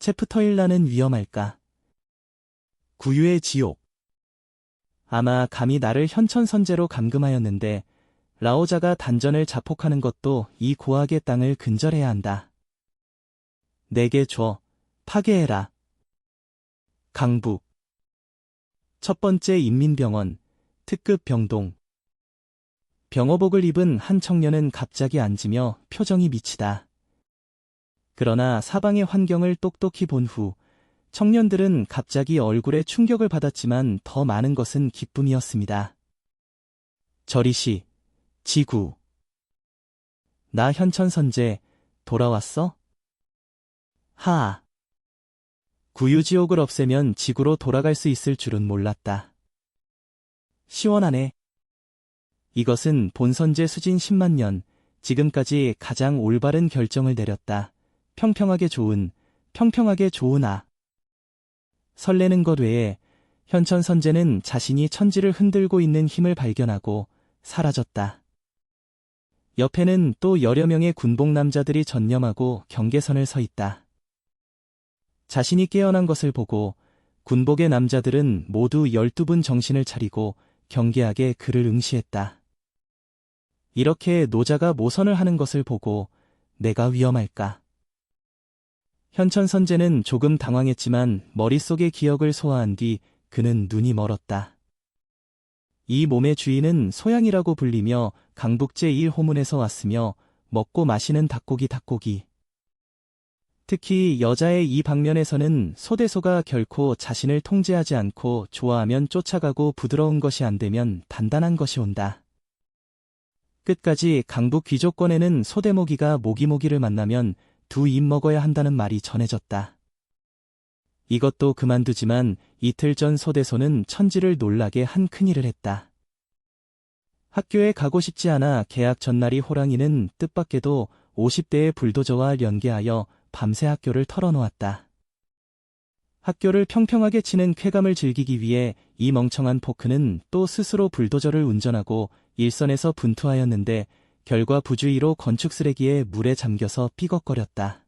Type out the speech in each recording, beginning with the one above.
챕터 1 나는 위험할까? 구유의 지옥. 아마 감히 나를 현천선제로 감금하였는데 라오자가 단전을 자폭하는 것도 이 고학의 땅을 근절해야 한다. 내게 줘. 파괴해라. 강북. 첫 번째 인민병원, 특급 병동. 병어복을 입은 한 청년은 갑자기 앉으며 표정이 미치다. 그러나 사방의 환경을 똑똑히 본 후 청년들은 갑자기 얼굴에 충격을 받았지만 더 많은 것은 기쁨이었습니다. 저리시, 지구. 나 현천선제, 돌아왔어? 하아. 구유지옥을 없애면 지구로 돌아갈 수 있을 줄은 몰랐다. 시원하네. 이것은 본선제 수진 10만 년, 지금까지 가장 올바른 결정을 내렸다. 평평하게 좋은 아. 설레는 것 외에 현천선제는 자신이 천지를 흔들고 있는 힘을 발견하고 사라졌다. 옆에는 또 여러 명의 군복 남자들이 전념하고 경계선을 서 있다. 자신이 깨어난 것을 보고 군복의 남자들은 모두 12분 정신을 차리고 경계하게 그를 응시했다. 이렇게 노자가 모선을 하는 것을 보고 내가 위험할까? 현천선제는 조금 당황했지만 머릿속의 기억을 소화한 뒤 그는 눈이 멀었다. 이 몸의 주인은 소양이라고 불리며 강북 제1호문에서 왔으며 먹고 마시는 닭고기. 특히 여자의 이 방면에서는 소대소가 결코 자신을 통제하지 않고 좋아하면 쫓아가고 부드러운 것이 안 되면 단단한 것이 온다. 끝까지 강북 귀족권에는 소대모기가 모기를 만나면 두 입 먹어야 한다는 말이 전해졌다. 이것도 그만두지만 이틀 전 소대소는 천지를 놀라게 한 큰일을 했다. 학교에 가고 싶지 않아 개학 전날이 호랑이는 뜻밖에도 50대의 불도저와 연계하여 밤새 학교를 털어놓았다. 학교를 평평하게 치는 쾌감을 즐기기 위해 이 멍청한 포크는 또 스스로 불도저를 운전하고 일선에서 분투하였는데 결과 부주의로 건축 쓰레기에 물에 잠겨서 삐걱거렸다.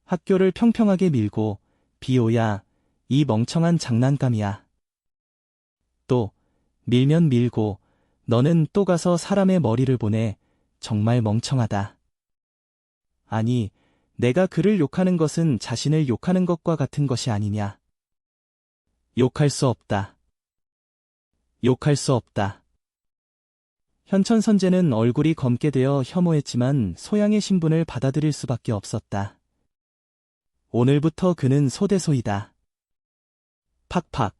학교를 평평하게 밀고 비오야, 이 멍청한 장난감이야. 또 밀면 밀고 너는 또 가서 사람의 머리를 보내. 정말 멍청하다. 아니, 내가 그를 욕하는 것은 자신을 욕하는 것과 같은 것이 아니냐. 욕할 수 없다. 욕할 수 없다. 현천선제는 얼굴이 검게 되어 혐오했지만 소양의 신분을 받아들일 수밖에 없었다. 오늘부터 그는 소대소이다. 팍팍.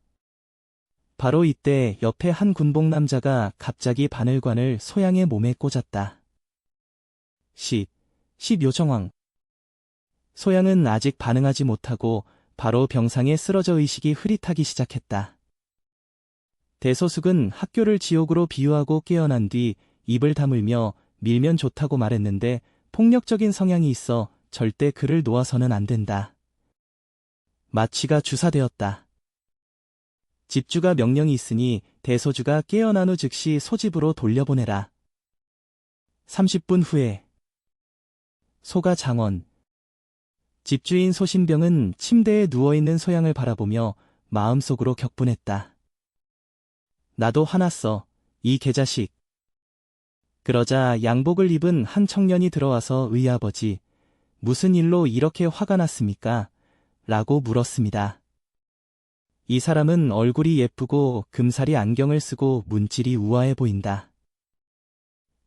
바로 이때 옆에 한 군복 남자가 갑자기 바늘관을 소양의 몸에 꽂았다. 요정왕. 소양은 아직 반응하지 못하고 바로 병상에 쓰러져 의식이 흐릿하기 시작했다. 대소숙은 학교를 지옥으로 비유하고 깨어난 뒤 입을 다물며 밀면 좋다고 말했는데 폭력적인 성향이 있어 절대 그를 놓아서는 안 된다. 마취가 주사되었다. 집주가 명령이 있으니 대소주가 깨어난 후 즉시 소집으로 돌려보내라. 30분 후에 소가 장원. 집주인 소신병은 침대에 누워있는 소양을 바라보며 마음속으로 격분했다. 나도 화났어, 이 개자식. 그러자 양복을 입은 한 청년이 들어와서 의아버지, 무슨 일로 이렇게 화가 났습니까? 라고 물었습니다. 이 사람은 얼굴이 예쁘고 금사리 안경을 쓰고 문질이 우아해 보인다.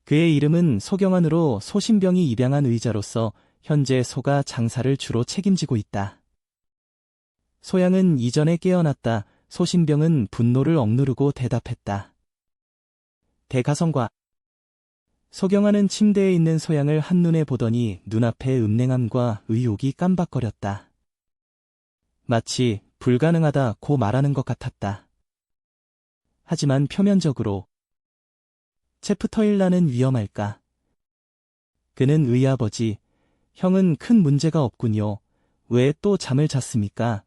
그의 이름은 소경환으로 소신병이 입양한 의자로서 현재 소가 장사를 주로 책임지고 있다. 소양은 이전에 깨어났다. 소신병은 분노를 억누르고 대답했다. 대가성과. 소경환은 침대에 있는 소양을 한눈에 보더니 눈앞의 음냉함과 의욕이 깜박거렸다. 마치 불가능하다고 말하는 것 같았다. 하지만 표면적으로 챕터 1 나는 위험할까? 그는 의아버지, 형은 큰 문제가 없군요. 왜 또 잠을 잤습니까?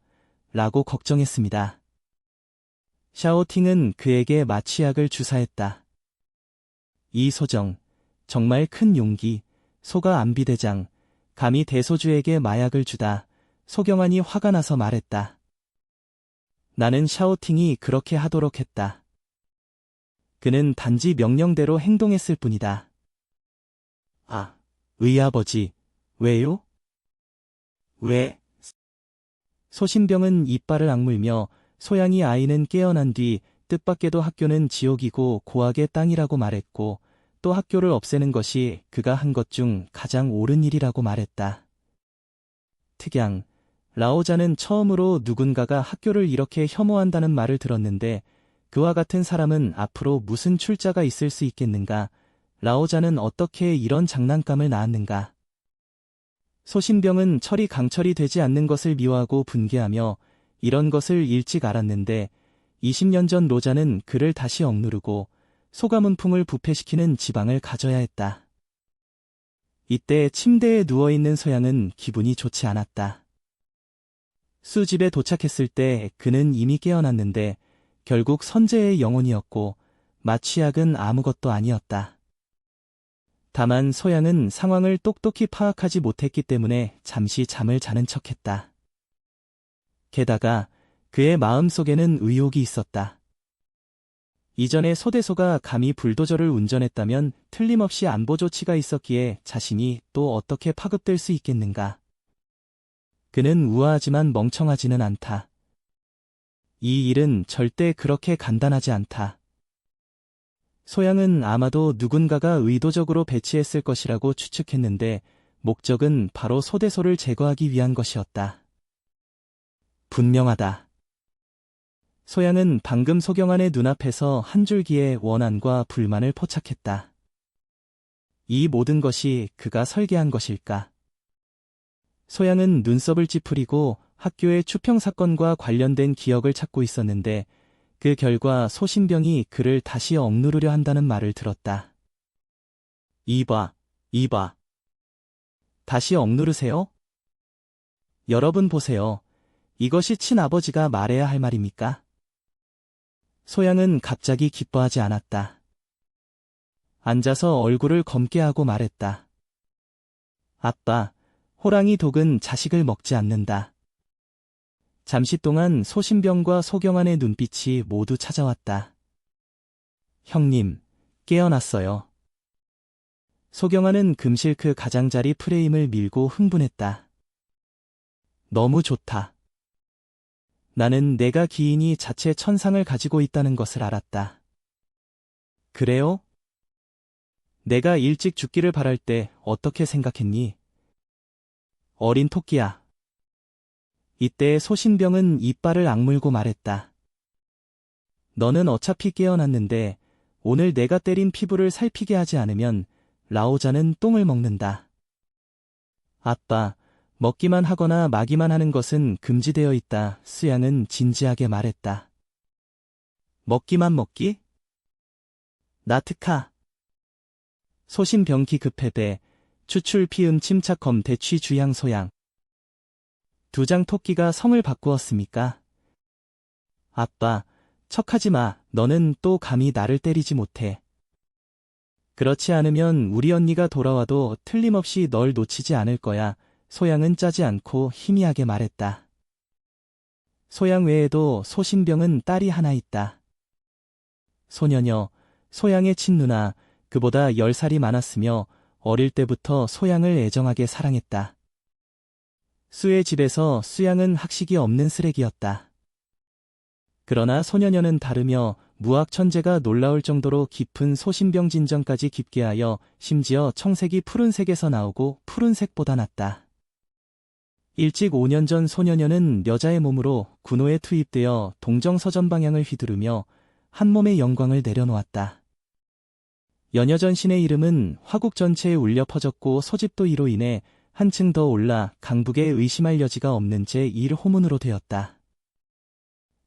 라고 걱정했습니다. 샤오팅은 그에게 마취약을 주사했다. 이 소정, 정말 큰 용기. 소가 안비대장, 감히 대소주에게 마약을 주다. 소경환이 화가 나서 말했다. 나는 샤오팅이 그렇게 하도록 했다. 그는 단지 명령대로 행동했을 뿐이다. 아, 의아버지, 왜요? 왜? 소신병은 이빨을 악물며 소양이 아이는 깨어난 뒤 뜻밖에도 학교는 지옥이고 고학의 땅이라고 말했고 또 학교를 없애는 것이 그가 한 것 중 가장 옳은 일이라고 말했다. 특양, 라오자는 처음으로 누군가가 학교를 이렇게 혐오한다는 말을 들었는데 그와 같은 사람은 앞으로 무슨 출자가 있을 수 있겠는가? 라오자는 어떻게 이런 장난감을 낳았는가? 소신병은 철이 강철이 되지 않는 것을 미워하고 분개하며 이런 것을 일찍 알았는데 20년 전 로자는 그를 다시 억누르고 소가문풍을 부패시키는 지방을 가져야 했다. 이때 침대에 누워있는 소양은 기분이 좋지 않았다. 수집에 도착했을 때 그는 이미 깨어났는데 결국 선제의 영혼이었고 마취약은 아무것도 아니었다. 다만 소양은 상황을 똑똑히 파악하지 못했기 때문에 잠시 잠을 자는 척했다. 게다가 그의 마음속에는 의혹이 있었다. 이전에 소대소가 감히 불도저를 운전했다면 틀림없이 안보 조치가 있었기에 자신이 또 어떻게 파급될 수 있겠는가. 그는 우아하지만 멍청하지는 않다. 이 일은 절대 그렇게 간단하지 않다. 소양은 아마도 누군가가 의도적으로 배치했을 것이라고 추측했는데 목적은 바로 소대소를 제거하기 위한 것이었다. 분명하다. 소양은 방금 소경환의 눈앞에서 한 줄기의 원한과 불만을 포착했다. 이 모든 것이 그가 설계한 것일까? 소양은 눈썹을 찌푸리고 학교의 추평 사건과 관련된 기억을 찾고 있었는데 그 결과 소신병이 그를 다시 억누르려 한다는 말을 들었다. 이봐. 다시 억누르세요? 여러분 보세요. 이것이 친아버지가 말해야 할 말입니까? 소양은 갑자기 기뻐하지 않았다. 앉아서 얼굴을 검게 하고 말했다. 아빠, 호랑이 독은 자식을 먹지 않는다. 잠시 동안 소신병과 소경환의 눈빛이 모두 찾아왔다. 형님, 깨어났어요. 소경환은 금실 그 가장자리 프레임을 밀고 흥분했다. 너무 좋다. 나는 내가 기인이 자체 천상을 가지고 있다는 것을 알았다. 그래요? 내가 일찍 죽기를 바랄 때 어떻게 생각했니? 어린 토끼야. 이때 소신병은 이빨을 악물고 말했다. 너는 어차피 깨어났는데 오늘 내가 때린 피부를 살피게 하지 않으면 라오자는 똥을 먹는다. 아빠, 먹기만 하거나 마기만 하는 것은 금지되어 있다. 수양은 진지하게 말했다. 먹기만 먹기? 나특하. 소신병기 급해배, 추출 피음 침착 검 대취 주양 소양. 두 장 토끼가 성을 바꾸었습니까? 아빠, 척하지 마. 너는 또 감히 나를 때리지 못해. 그렇지 않으면 우리 언니가 돌아와도 틀림없이 널 놓치지 않을 거야. 소양은 짜지 않고 희미하게 말했다. 소양 외에도 소신병은 딸이 하나 있다. 소녀녀, 소양의 친누나, 그보다 10살이 많았으며 어릴 때부터 소양을 애정하게 사랑했다. 수의 집에서 수양은 학식이 없는 쓰레기였다. 그러나 소녀녀는 다르며 무학 천재가 놀라울 정도로 깊은 소신병 진정까지 깊게 하여 심지어 청색이 푸른색에서 나오고 푸른색보다 낫다. 일찍 5년 전 소녀녀는 여자의 몸으로 군호에 투입되어 동정서전 방향을 휘두르며 한 몸의 영광을 내려놓았다. 연여전 신의 이름은 화국 전체에 울려 퍼졌고 소집도 이로 인해 한층 더 올라 강북에 의심할 여지가 없는 제1호문으로 되었다.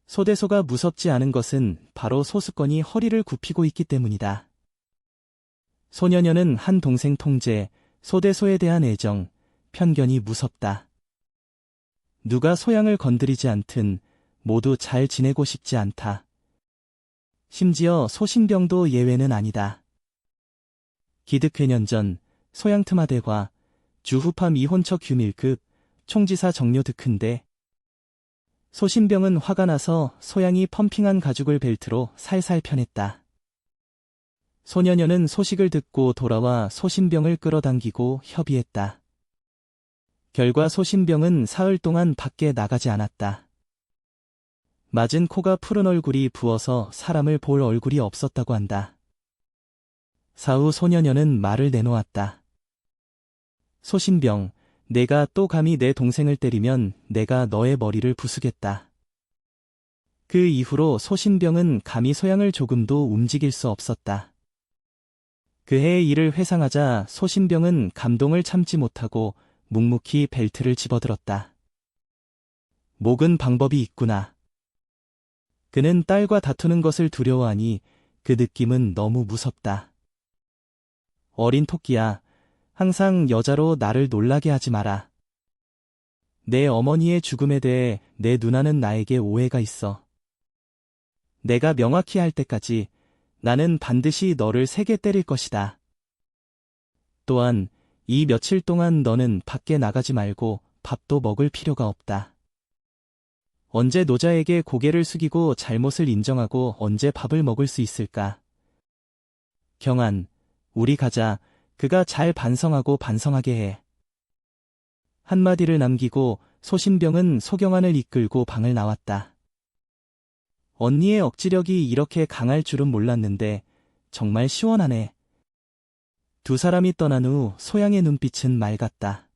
소대소가 무섭지 않은 것은 바로 소수권이 허리를 굽히고 있기 때문이다. 소녀녀는 한 동생 통제, 소대소에 대한 애정, 편견이 무섭다. 누가 소양을 건드리지 않든 모두 잘 지내고 싶지 않다. 심지어 소신병도 예외는 아니다. 기득회년 전 소양트마대화, 주후파 미혼척 규밀급, 총지사 정료 득흔데. 소신병은 화가 나서 소양이 펌핑한 가죽을 벨트로 살살 편했다. 소녀녀는 소식을 듣고 돌아와 소신병을 끌어당기고 협의했다. 결과 소신병은 사흘 동안 밖에 나가지 않았다. 맞은 코가 푸른 얼굴이 부어서 사람을 볼 얼굴이 없었다고 한다. 사후 소녀녀는 말을 내놓았다. 소신병, 내가 또 감히 내 동생을 때리면 내가 너의 머리를 부수겠다. 그 이후로 소신병은 감히 소양을 조금도 움직일 수 없었다. 그해의 일을 회상하자 소신병은 감동을 참지 못하고 묵묵히 벨트를 집어들었다. 목은 방법이 있구나. 그는 딸과 다투는 것을 두려워하니 그 느낌은 너무 무섭다. 어린 토끼야, 항상 여자로 나를 놀라게 하지 마라. 내 어머니의 죽음에 대해 내 누나는 나에게 오해가 있어. 내가 명확히 할 때까지 나는 반드시 너를 세게 때릴 것이다. 또한 이 며칠 동안 너는 밖에 나가지 말고 밥도 먹을 필요가 없다. 언제 노자에게 고개를 숙이고 잘못을 인정하고 언제 밥을 먹을 수 있을까? 경한, 우리 가자. 그가 잘 반성하게 해. 한마디를 남기고 소신병은 소경환을 이끌고 방을 나왔다. 언니의 억지력이 이렇게 강할 줄은 몰랐는데 정말 시원하네. 두 사람이 떠난 후 소양의 눈빛은 맑았다.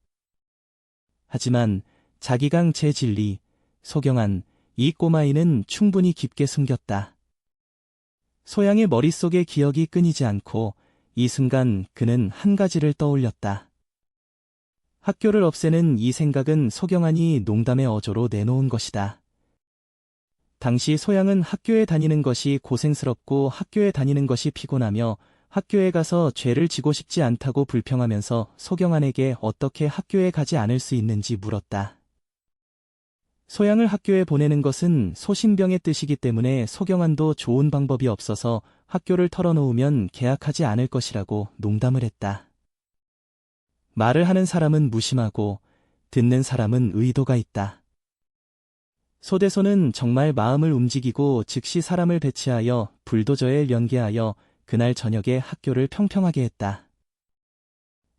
하지만 자기강 제 진리, 소경환, 이 꼬마이는 충분히 깊게 숨겼다. 소양의 머릿속에 기억이 끊이지 않고 이 순간 그는 한 가지를 떠올렸다. 학교를 없애는 이 생각은 소경환이 농담의 어조로 내놓은 것이다. 당시 소양은 학교에 다니는 것이 고생스럽고 학교에 다니는 것이 피곤하며 학교에 가서 죄를 지고 싶지 않다고 불평하면서 소경환에게 어떻게 학교에 가지 않을 수 있는지 물었다. 소양을 학교에 보내는 것은 소신병의 뜻이기 때문에 소경환도 좋은 방법이 없어서 학교를 털어놓으면 계약하지 않을 것이라고 농담을 했다. 말을 하는 사람은 무심하고 듣는 사람은 의도가 있다. 소대소는 정말 마음을 움직이고 즉시 사람을 배치하여 불도저에 연계하여 그날 저녁에 학교를 평평하게 했다.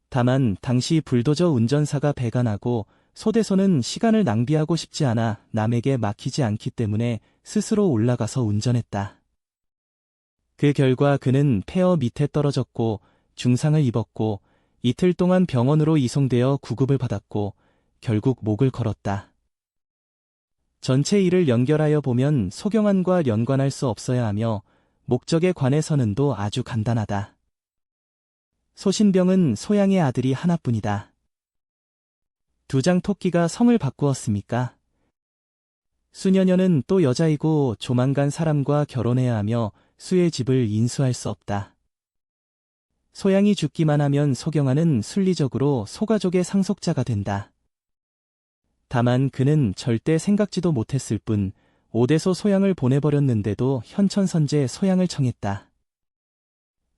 다만 당시 불도저 운전사가 배가 나고 소대소는 시간을 낭비하고 싶지 않아 남에게 막히지 않기 때문에 스스로 올라가서 운전했다. 그 결과 그는 폐허 밑에 떨어졌고 중상을 입었고 이틀 동안 병원으로 이송되어 구급을 받았고 결국 목을 걸었다. 전체 일을 연결하여 보면 소경환과 연관할 수 없어야 하며 목적에 관해서는 도 아주 간단하다. 소신병은 소양의 아들이 하나뿐이다. 두장 토끼가 성을 바꾸었습니까? 수녀녀는 또 여자이고 조만간 사람과 결혼해야 하며 수의 집을 인수할 수 없다. 소양이 죽기만 하면 소경환은 순리적으로 소가족의 상속자가 된다. 다만 그는 절대 생각지도 못했을 뿐 오대소 소양을 보내버렸는데도 현천선제 소양을 청했다.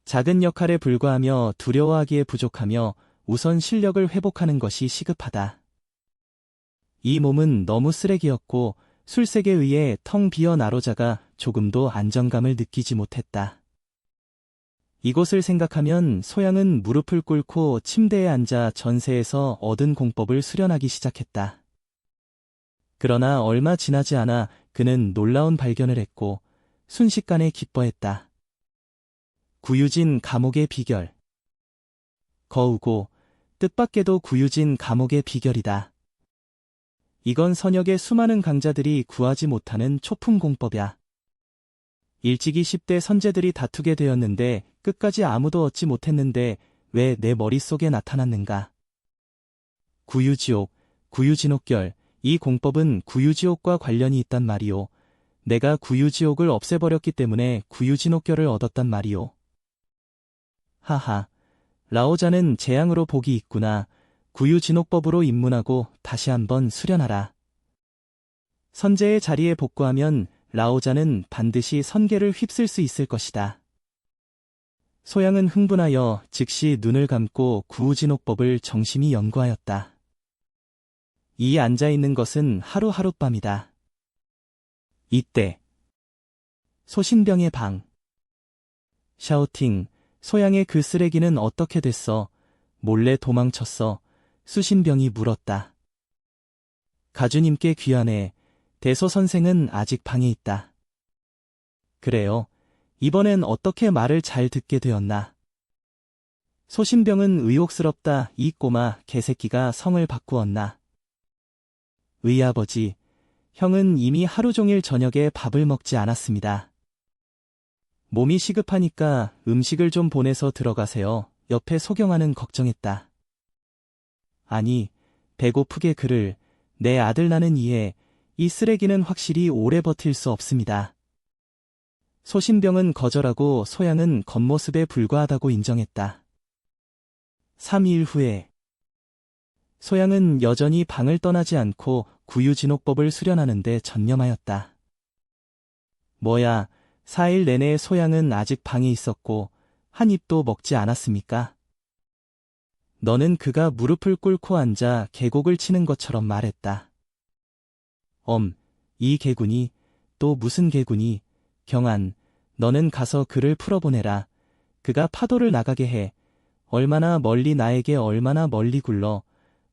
작은 역할에 불과하며 두려워하기에 부족하며 우선 실력을 회복하는 것이 시급하다. 이 몸은 너무 쓰레기였고 술색에 의해 텅 비어 나로자가 조금도 안정감을 느끼지 못했다. 이곳을 생각하면 소양은 무릎을 꿇고 침대에 앉아 전세에서 얻은 공법을 수련하기 시작했다. 그러나 얼마 지나지 않아 그는 놀라운 발견을 했고 순식간에 기뻐했다. 구유진 감옥의 비결. 거우고 뜻밖에도 구유진 감옥의 비결이다. 이건 선역의 수많은 강자들이 구하지 못하는 초품 공법이야. 일찍이 10대 선제들이 다투게 되었는데 끝까지 아무도 얻지 못했는데 왜 내 머릿속에 나타났는가? 구유지옥, 구유진옥결, 이 공법은 구유지옥과 관련이 있단 말이오. 내가 구유지옥을 없애버렸기 때문에 구유진옥결을 얻었단 말이오. 하하, 라오자는 재앙으로 복이 있구나. 구유진옥법으로 입문하고 다시 한번 수련하라. 선제의 자리에 복구하면 라오자는 반드시 선계를 휩쓸 수 있을 것이다. 소양은 흥분하여 즉시 눈을 감고 구유진옥법을 정심히 연구하였다. 이 앉아있는 것은 하루하룻밤이다. 이때 소신병의 방. 샤우팅, 소양의 그 쓰레기는 어떻게 됐어? 몰래 도망쳤어. 수신병이 물었다. 가주님께 귀환해. 대소 선생은 아직 방에 있다. 그래요. 이번엔 어떻게 말을 잘 듣게 되었나? 소신병은 의혹스럽다. 이 꼬마 개새끼가 성을 바꾸었나? 의아버지, 형은 이미 하루 종일 저녁에 밥을 먹지 않았습니다. 몸이 시급하니까 음식을 좀 보내서 들어가세요. 옆에 소경아는 걱정했다. 아니, 배고프게 그를, 내 아들 나는 이해, 이 쓰레기는 확실히 오래 버틸 수 없습니다. 소신병은 거절하고 소양은 겉모습에 불과하다고 인정했다. 3일 후에 소양은 여전히 방을 떠나지 않고 구유진옥법을 수련하는 데 전념하였다. 뭐야, 4일 내내 소양은 아직 방에 있었고 한 입도 먹지 않았습니까? 너는 그가 무릎을 꿇고 앉아 계곡을 치는 것처럼 말했다. 이 개구니, 또 무슨 개구니, 경안, 너는 가서 그를 풀어보내라. 그가 파도를 나가게 해. 얼마나 멀리 나에게 얼마나 멀리 굴러.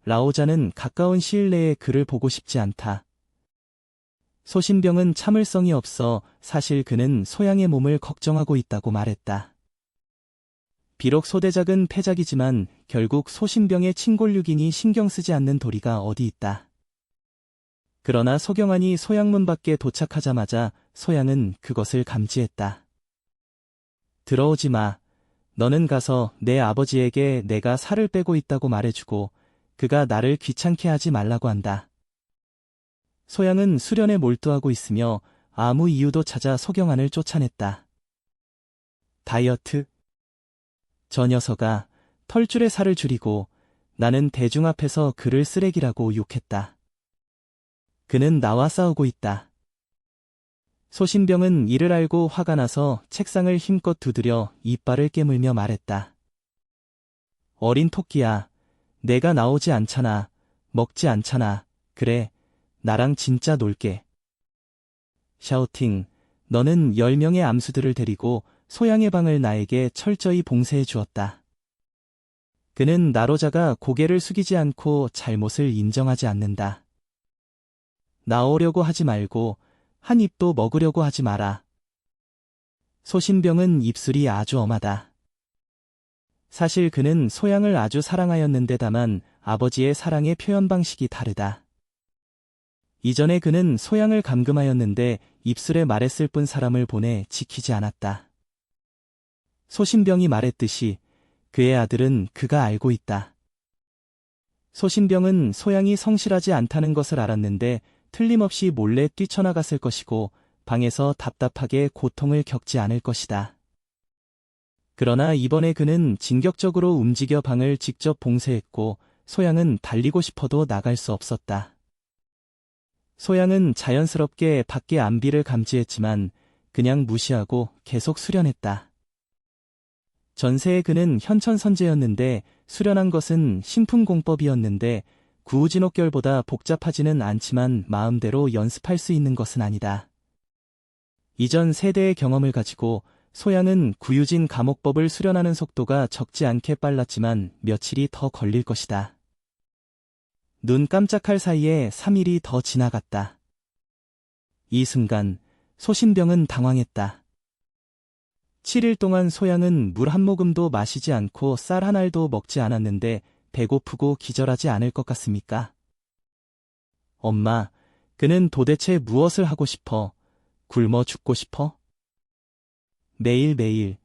라오자는 가까운 시일 내에 그를 보고 싶지 않다. 소신병은 참을성이 없어 사실 그는 소양의 몸을 걱정하고 있다고 말했다. 비록 소대작은 패작이지만 결국 소신병의 친골육이니 신경 쓰지 않는 도리가 어디 있다. 그러나 소경안이 소양문 밖에 도착하자마자 소양은 그것을 감지했다. 들어오지 마. 너는 가서 내 아버지에게 내가 살을 빼고 있다고 말해주고 그가 나를 귀찮게 하지 말라고 한다. 소양은 수련에 몰두하고 있으며 아무 이유도 찾아 소경안을 쫓아냈다. 다이어트? 저 녀석아, 털줄에 살을 줄이고 나는 대중 앞에서 그를 쓰레기라고 욕했다. 그는 나와 싸우고 있다. 소신병은 이를 알고 화가 나서 책상을 힘껏 두드려 이빨을 깨물며 말했다. 어린 토끼야, 내가 나오지 않잖아, 먹지 않잖아, 그래, 나랑 진짜 놀게. 샤우팅, 너는 10명의 암수들을 데리고 소양의 방을 나에게 철저히 봉쇄해 주었다. 그는 나로자가 고개를 숙이지 않고 잘못을 인정하지 않는다. 나오려고 하지 말고 한 입도 먹으려고 하지 마라. 소신병은 입술이 아주 엄하다. 사실 그는 소양을 아주 사랑하였는데 다만 아버지의 사랑의 표현 방식이 다르다. 이전에 그는 소양을 감금하였는데 입술에 말했을 뿐 사람을 보내 지키지 않았다. 소신병이 말했듯이 그의 아들은 그가 알고 있다. 소신병은 소양이 성실하지 않다는 것을 알았는데 틀림없이 몰래 뛰쳐나갔을 것이고 방에서 답답하게 고통을 겪지 않을 것이다. 그러나 이번에 그는 진격적으로 움직여 방을 직접 봉쇄했고 소양은 달리고 싶어도 나갈 수 없었다. 소양은 자연스럽게 밖의 안비를 감지했지만 그냥 무시하고 계속 수련했다. 전세에 그는 현천선제였는데 수련한 것은 신품공법이었는데 구우진옥결보다 복잡하지는 않지만 마음대로 연습할 수 있는 것은 아니다. 이전 세대의 경험을 가지고 소양은 구유진 감옥법을 수련하는 속도가 적지 않게 빨랐지만 며칠이 더 걸릴 것이다. 눈 깜짝할 사이에 3일이 더 지나갔다. 이 순간 소신병은 당황했다. 7일 동안 소양은 물 한 모금도 마시지 않고 쌀 한 알도 먹지 않았는데 배고프고 기절하지 않을 것 같습니까? 엄마, 그는 도대체 무엇을 하고 싶어? 굶어 죽고 싶어? 매일매일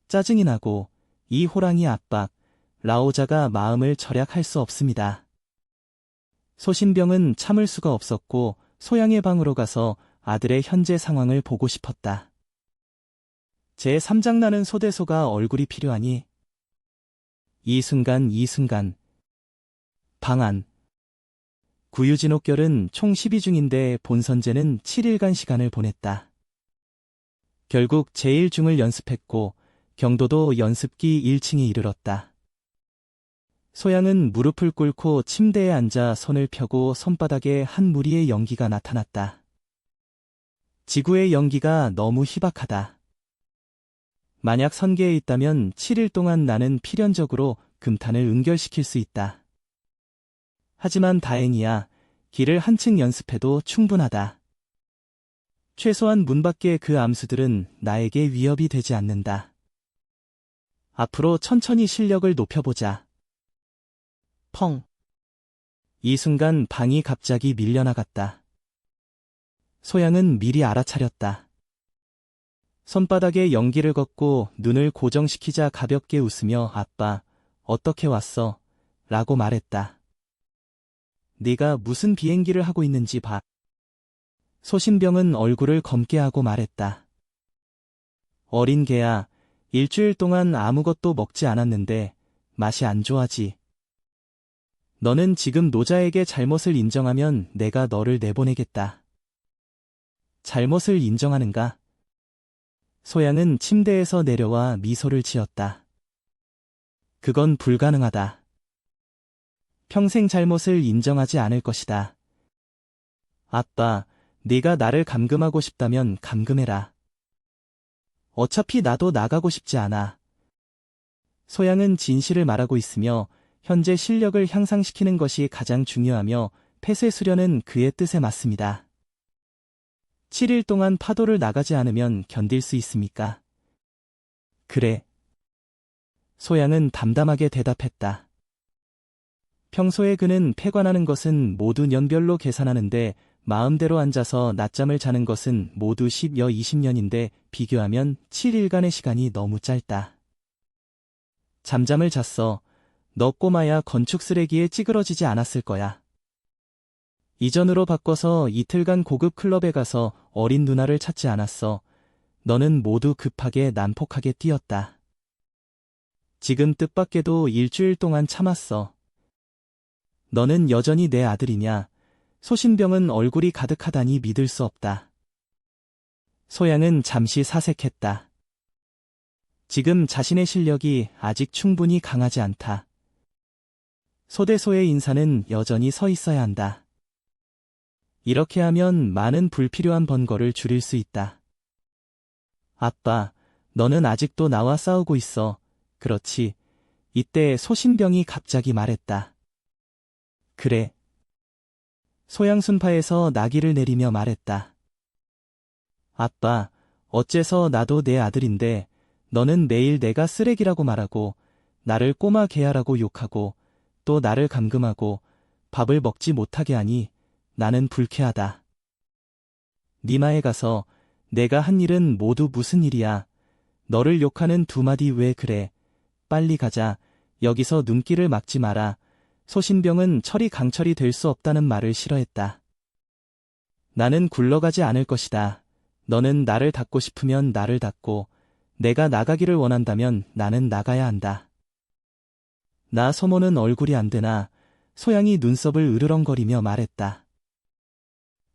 짜증이 나고 이 호랑이 압박, 라오자가 마음을 절약할 수 없습니다. 소신병은 참을 수가 없었고 소양의 방으로 가서 아들의 현재 상황을 보고 싶었다. 제3장 나는 소대소가 얼굴이 필요하니? 이 순간 방 안. 구유진옥결은 총 12중인데 본선제는 7일간 시간을 보냈다. 결국 제1중을 연습했고 경도도 연습기 1층에 이르렀다. 소양은 무릎을 꿇고 침대에 앉아 손을 펴고 손바닥에 한 무리의 연기가 나타났다. 지구의 연기가 너무 희박하다. 만약 선계에 있다면 7일 동안 나는 필연적으로 금탄을 응결시킬 수 있다. 하지만 다행이야. 길을 한층 연습해도 충분하다. 최소한 문 밖의 그 암수들은 나에게 위협이 되지 않는다. 앞으로 천천히 실력을 높여보자. 펑. 이 순간 방이 갑자기 밀려나갔다. 소양은 미리 알아차렸다. 손바닥에 연기를 걷고 눈을 고정시키자 가볍게 웃으며 아빠, 어떻게 왔어? 라고 말했다. 네가 무슨 비행기를 하고 있는지 봐. 소신병은 얼굴을 검게 하고 말했다. 어린 개야, 일주일 동안 아무것도 먹지 않았는데 맛이 안 좋아지. 너는 지금 노자에게 잘못을 인정하면 내가 너를 내보내겠다. 잘못을 인정하는가? 소양은 침대에서 내려와 미소를 지었다. 그건 불가능하다. 평생 잘못을 인정하지 않을 것이다. 아빠, 네가 나를 감금하고 싶다면 감금해라. 어차피 나도 나가고 싶지 않아. 소양은 진실을 말하고 있으며 현재 실력을 향상시키는 것이 가장 중요하며 폐쇄 수련은 그의 뜻에 맞습니다. 7일 동안 파도를 나가지 않으면 견딜 수 있습니까? 그래. 소양은 담담하게 대답했다. 평소에 그는 폐관하는 것은 모두 년별로 계산하는데 마음대로 앉아서 낮잠을 자는 것은 모두 10여 20년인데 비교하면 7일간의 시간이 너무 짧다. 잠잠을 잤어. 너 꼬마야 건축 쓰레기에 찌그러지지 않았을 거야. 이전으로 바꿔서 이틀간 고급 클럽에 가서 어린 누나를 찾지 않았어. 너는 모두 급하게 난폭하게 뛰었다. 지금 뜻밖에도 일주일 동안 참았어. 너는 여전히 내 아들이냐? 소신병은 얼굴이 가득하다니 믿을 수 없다. 소양은 잠시 사색했다. 지금 자신의 실력이 아직 충분히 강하지 않다. 소대소의 인사는 여전히 서 있어야 한다. 이렇게 하면 많은 불필요한 번거를 줄일 수 있다. 아빠, 너는 아직도 나와 싸우고 있어. 그렇지. 이때 소신병이 갑자기 말했다. 그래. 소양순파에서 나귀를 내리며 말했다. 아빠, 어째서 나도 내 아들인데 너는 매일 내가 쓰레기라고 말하고 나를 꼬마 개야라고 욕하고 또 나를 감금하고 밥을 먹지 못하게 하니 나는 불쾌하다. 니마에 가서 내가 한 일은 모두 무슨 일이야. 너를 욕하는 두 마디 왜 그래. 빨리 가자. 여기서 눈길을 막지 마라. 소신병은 철이 강철이 될 수 없다는 말을 싫어했다. 나는 굴러가지 않을 것이다. 너는 나를 닫고 싶으면 나를 닫고 내가 나가기를 원한다면 나는 나가야 한다. 나 소모는 얼굴이 안 되나. 소양이 눈썹을 으르렁거리며 말했다.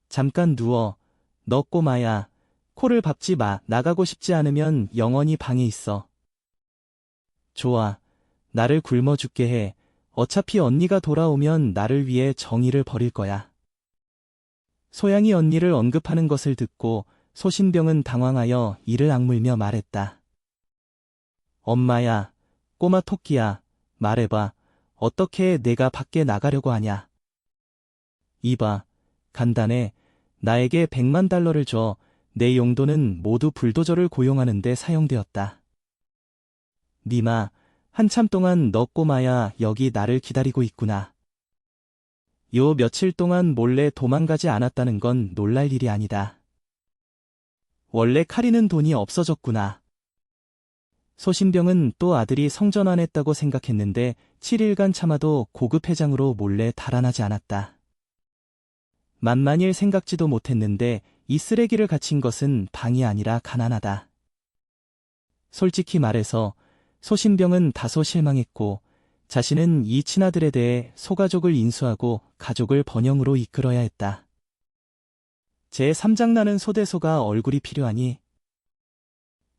잠깐 누워. 너 꼬마야. 코를 밟지 마. 나가고 싶지 않으면 영원히 방에 있어. 좋아. 나를 굶어 죽게 해. 어차피 언니가 돌아오면 나를 위해 정의를 벌일 거야. 소양이 언니를 언급하는 것을 듣고 소신병은 당황하여 이를 악물며 말했다. 엄마야, 꼬마 토끼야, 말해봐. 어떻게 내가 밖에 나가려고 하냐. 이봐, 간단해. 나에게 100만 달러를 줘. 내 용도는 모두 불도저를 고용하는 데 사용되었다. 니마, 한참 동안 너 꼬마야 여기 나를 기다리고 있구나. 요 며칠 동안 몰래 도망가지 않았다는 건 놀랄 일이 아니다. 원래 카리는 돈이 없어졌구나. 소신병은 또 아들이 성전환했다고 생각했는데 7일간 참아도 고급 회장으로 몰래 달아나지 않았다. 만만일 생각지도 못했는데 이 쓰레기를 갇힌 것은 방이 아니라 가난하다. 솔직히 말해서 소신병은 다소 실망했고 자신은 이 친아들에 대해 소가족을 인수하고 가족을 번영으로 이끌어야 했다. 제3장 나는 소대소가 얼굴이 필요하니?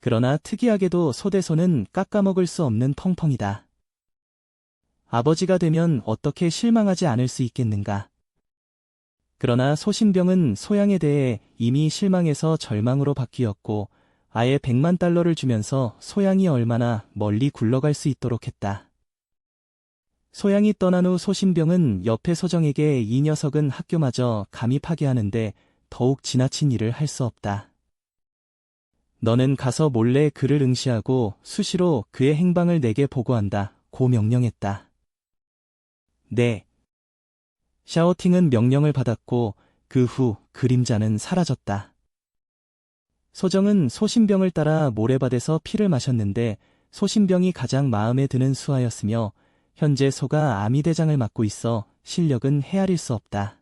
그러나 특이하게도 소대소는 깎아먹을 수 없는 펑펑이다. 아버지가 되면 어떻게 실망하지 않을 수 있겠는가. 그러나 소신병은 소양에 대해 이미 실망해서 절망으로 바뀌었고 아예 100만 달러를 주면서 소양이 얼마나 멀리 굴러갈 수 있도록 했다. 소양이 떠난 후 소신병은 옆에 소정에게 이 녀석은 학교마저 감히 파괴하는데 더욱 지나친 일을 할 수 없다. 너는 가서 몰래 그를 응시하고 수시로 그의 행방을 내게 보고한다. 고 명령했다. 네. 샤오팅은 명령을 받았고 그 후 그림자는 사라졌다. 소정은 소신병을 따라 모래밭에서 피를 마셨는데 소신병이 가장 마음에 드는 수하였으며 현재 소가 아미대장을 맡고 있어 실력은 헤아릴 수 없다.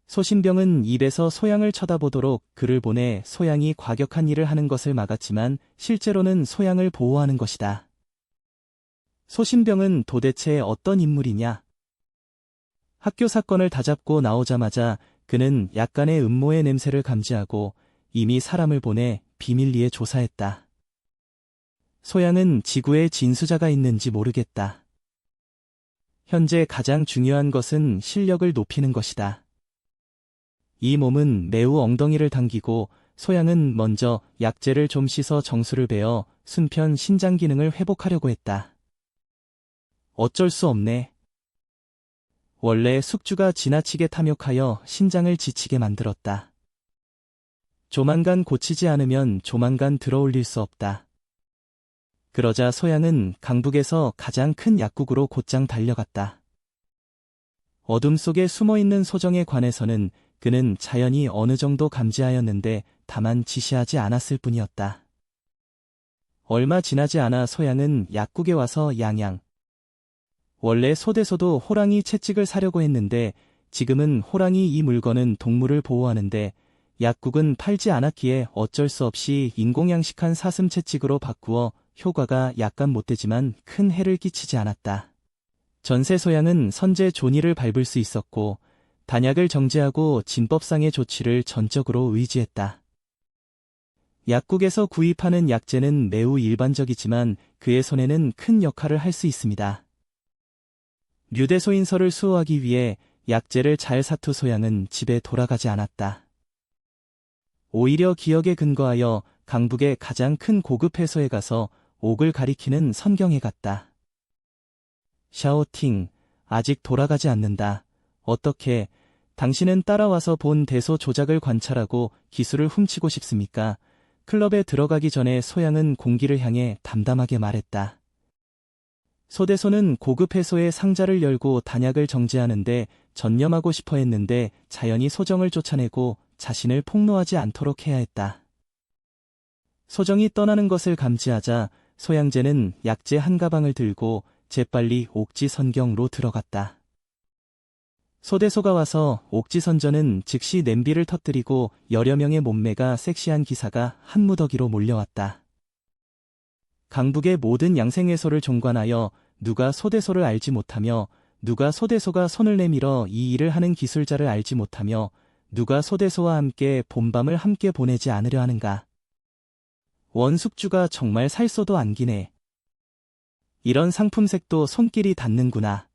소신병은 입에서 소양을 쳐다보도록 그를 보내 소양이 과격한 일을 하는 것을 막았지만 실제로는 소양을 보호하는 것이다. 소신병은 도대체 어떤 인물이냐? 학교 사건을 다잡고 나오자마자 그는 약간의 음모의 냄새를 감지하고 이미 사람을 보내 비밀리에 조사했다. 소양은 지구에 진수자가 있는지 모르겠다. 현재 가장 중요한 것은 실력을 높이는 것이다. 이 몸은 매우 엉덩이를 당기고 소양은 먼저 약재를 좀 씻어 정수를 베어 순편 신장 기능을 회복하려고 했다. 어쩔 수 없네. 원래 숙주가 지나치게 탐욕하여 신장을 지치게 만들었다. 조만간 고치지 않으면 조만간 들어올릴 수 없다. 그러자 소양은 강북에서 가장 큰 약국으로 곧장 달려갔다. 어둠 속에 숨어있는 소정에 관해서는 그는 자연히 어느 정도 감지하였는데 다만 지시하지 않았을 뿐이었다. 얼마 지나지 않아 소양은 약국에 와서 양양. 원래 소대소도 호랑이 채찍을 사려고 했는데 지금은 호랑이 이 물건은 동물을 보호하는데 약국은 팔지 않았기에 어쩔 수 없이 인공양식한 사슴 채찍으로 바꾸어 효과가 약간 못되지만 큰 해를 끼치지 않았다. 전세 소양은 선제 존이를 밟을 수 있었고 단약을 정제하고 진법상의 조치를 전적으로 의지했다. 약국에서 구입하는 약재는 매우 일반적이지만 그의 손에는 큰 역할을 할 수 있습니다. 류대소인설을 수호하기 위해 약재를 잘 사투 소양은 집에 돌아가지 않았다. 오히려 기억에 근거하여 강북의 가장 큰 고급 해소에 가서 옥을 가리키는 선경에 갔다. 샤오팅, 아직 돌아가지 않는다. 어떻게, 당신은 따라와서 본 대소 조작을 관찰하고 기술을 훔치고 싶습니까? 클럽에 들어가기 전에 소양은 공기를 향해 담담하게 말했다. 소대소는 고급 해소의 상자를 열고 단약을 정제하는데 전념하고 싶어 했는데 자연히 소정을 쫓아내고 자신을 폭로하지 않도록 해야 했다. 소정이 떠나는 것을 감지하자 소양제는 약재 한 가방을 들고 재빨리 옥지선경로 들어갔다. 소대소가 와서 옥지선전은 즉시 냄비를 터뜨리고 여러 명의 몸매가 섹시한 기사가 한 무더기로 몰려왔다. 강북의 모든 양생회소를 종관하여 누가 소대소를 알지 못하며 누가 소대소가 손을 내밀어 이 일을 하는 기술자를 알지 못하며 누가 소대소와 함께 봄밤을 함께 보내지 않으려 하는가. 원숙주가 정말 살소도 안기네. 이런 상품색도 손길이 닿는구나.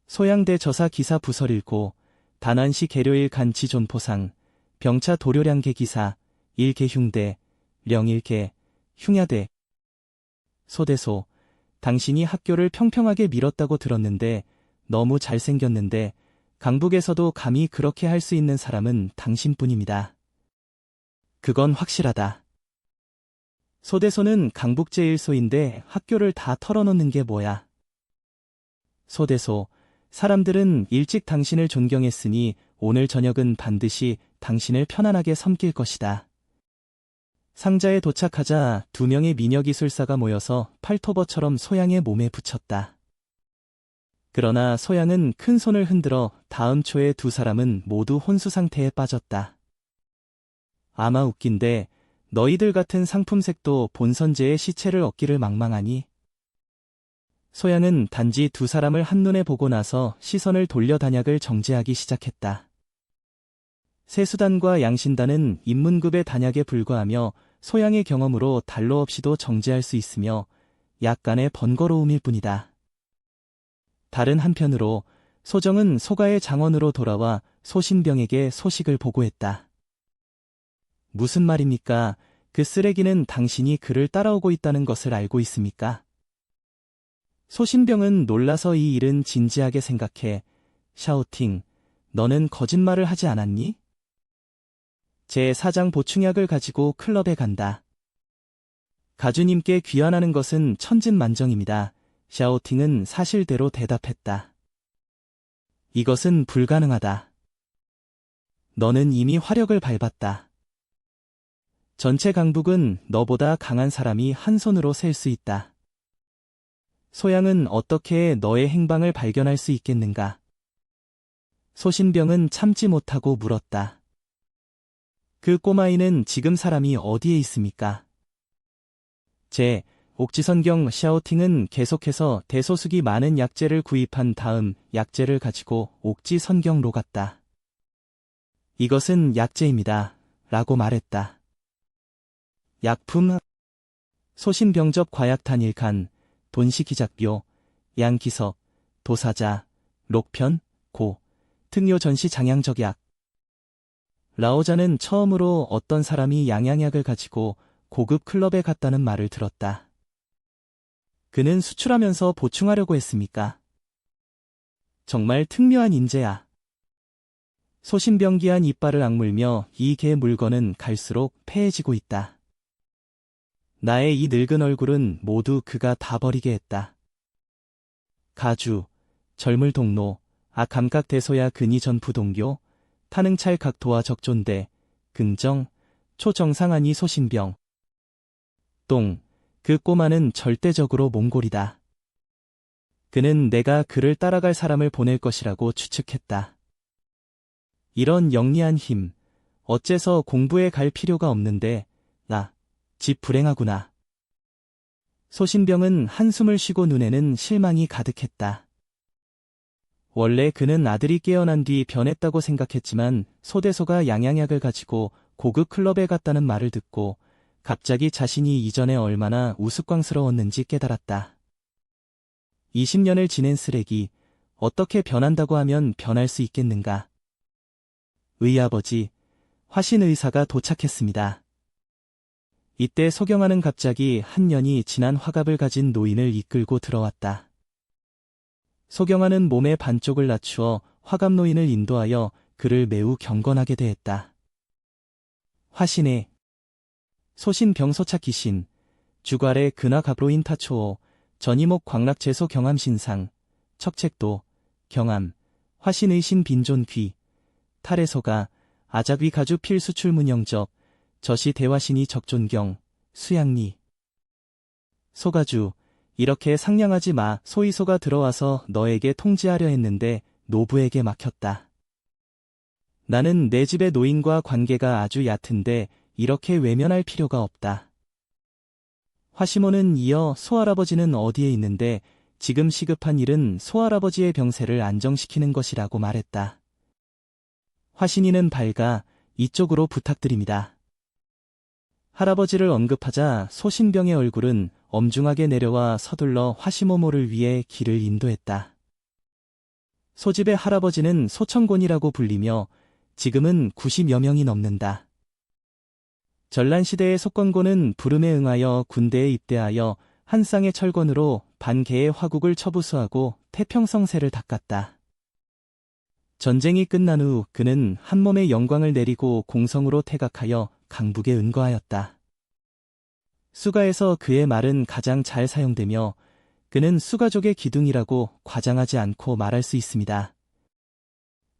소양대 저사 기사 부설일고 단안시 계료일 간치 존포상 병차 도료량계 기사 일계흉대 령일계 흉야대. 소대소, 당신이 학교를 평평하게 밀었다고 들었는데 너무 잘생겼는데 강북에서도 감히 그렇게 할 수 있는 사람은 당신뿐입니다. 그건 확실하다. 소대소는 강북 제1소인데 학교를 다 털어놓는 게 뭐야. 소대소, 사람들은 일찍 당신을 존경했으니 오늘 저녁은 반드시 당신을 편안하게 섬길 것이다. 상자에 도착하자 2명의 미녀기술사가 모여서 팔토버처럼 소양의 몸에 붙였다. 그러나 소양은 큰 손을 흔들어 다음 초에 두 사람은 모두 혼수 상태에 빠졌다. 아마 웃긴데 너희들 같은 상품색도 본선제의 시체를 얻기를 망망하니? 소양은 단지 두 사람을 한눈에 보고 나서 시선을 돌려 단약을 정제하기 시작했다. 세수단과 양신단은 인문급의 단약에 불과하며 소양의 경험으로 달러 없이도 정제할 수 있으며 약간의 번거로움일 뿐이다. 다른 한편으로 소정은 소가의 장원으로 돌아와 소신병에게 소식을 보고했다. 무슨 말입니까? 그 쓰레기는 당신이 그를 따라오고 있다는 것을 알고 있습니까? 소신병은 놀라서 이 일은 진지하게 생각해 샤오팅, 너는 거짓말을 하지 않았니? 제4장 보충약을 가지고 클럽에 간다. 가주님께 귀환하는 것은 천진만정입니다. 샤오팅은 사실대로 대답했다. 이것은 불가능하다. 너는 이미 화력을 밟았다. 전체 강북은 너보다 강한 사람이 한 손으로 셀 수 있다. 소양은 어떻게 너의 행방을 발견할 수 있겠는가? 소신병은 참지 못하고 물었다. 그 꼬마이는 지금 사람이 어디에 있습니까? 옥지선경 샤오팅은 계속해서 대소숙이 많은 약재를 구입한 다음 약재를 가지고 옥지선경로 갔다. 이것은 약재입니다. 라고 말했다. 약품, 소신병접 과약탄 1칸, 돈시기작bio, 양기석, 도사자, 록편, 고, 특요 전시 장양적약. 라오자는 처음으로 어떤 사람이 양양약을 가지고 고급 클럽에 갔다는 말을 들었다. 그는 수출하면서 보충하려고 했습니까? 정말 특묘한 인재야. 소신병기한 이빨을 악물며 이 개 물건은 갈수록 폐해지고 있다. 나의 이 늙은 얼굴은 모두 그가 다 버리게 했다. 가주, 젊을 동로, 감각대소야 근이 전부동교, 타능찰 각도와 적존대, 긍정, 초정상하니 소신병. 똥, 그 꼬마는 절대적으로 몽골이다. 그는 내가 그를 따라갈 사람을 보낼 것이라고 추측했다. 이런 영리한 힘, 어째서 공부에 갈 필요가 없는데, 집 불행하구나. 소신병은 한숨을 쉬고 눈에는 실망이 가득했다. 원래 그는 아들이 깨어난 뒤 변했다고 생각했지만 소대소가 양양약을 가지고 고급 클럽에 갔다는 말을 듣고 갑자기 자신이 이전에 얼마나 우스꽝스러웠는지 깨달았다. 20년을 지낸 쓰레기, 어떻게 변한다고 하면 변할 수 있겠는가? 의아버지, 화신 의사가 도착했습니다. 이때 소경아는 갑자기 한 년이 지난 화갑을 가진 노인을 이끌고 들어왔다. 소경아는 몸의 반쪽을 낮추어 화갑 노인을 인도하여 그를 매우 경건하게 대했다. 화신의 소신병소착 기신, 주괄의 근화갑로인 타초오, 전이목 광락제소 경암신상, 척책도, 경암, 화신의신 빈존귀, 탈해소가, 아작위 가주 필수출 문영적, 저시 대화신이 적존경, 수양리. 소가주, 이렇게 상냥하지 마. 소이소가 들어와서 너에게 통지하려 했는데 노부에게 막혔다. 나는 내 집의 노인과 관계가 아주 얕은데 이렇게 외면할 필요가 없다. 화시모는 이어 소할아버지는 어디에 있는데 지금 시급한 일은 소할아버지의 병세를 안정시키는 것이라고 말했다. 화신이는 밝아 이쪽으로 부탁드립니다. 할아버지를 언급하자 소신병의 얼굴은 엄중하게 내려와 서둘러 화시모모를 위해 길을 인도했다. 소집의 할아버지는 소천곤이라고 불리며 지금은 90여 명이 넘는다. 전란시대의 속건곤은 부름에 응하여 군대에 입대하여 한 쌍의 철권으로 반개의 화국을 처부수하고 태평성세를 닦았다. 전쟁이 끝난 후 그는 한 몸의 영광을 내리고 공성으로 퇴각하여 강북에 은거하였다. 수가에서 그의 말은 가장 잘 사용되며 그는 수가족의 기둥이라고 과장하지 않고 말할 수 있습니다.